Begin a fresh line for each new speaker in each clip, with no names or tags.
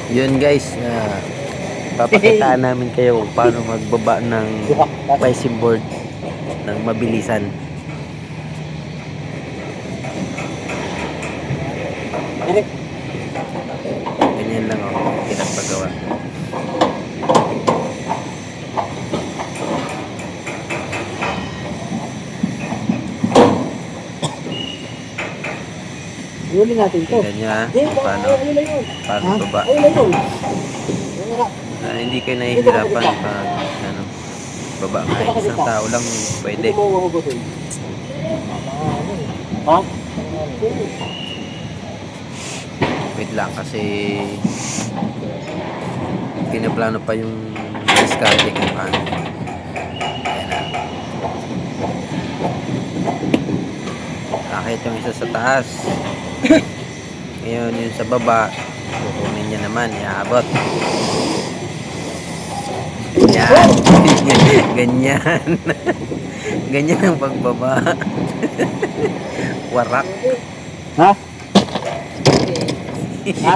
Yun guys, papakitaan namin kayo kung paano magbaba ng pricing board ng mabilisan. Ganyan lang pinagpagawa.
Huli natin to.
Tingnan nyo paano baba. Hindi kayo nahihirapan pag baba kahit isang tao lang pwede. Wait lang kasi pinaplano pa yung discarding kung paano. Ayan na. Nakita yung isa sa taas. Ngayon yung sa baba, kukunin niya naman, iaabot. Ganyan. Ganyan. Ganyan ang pagbaba. Warak.
Ha? Ha?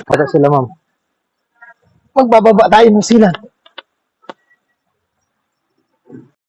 Para sila, ma'am. Magbababa tayo ng sila.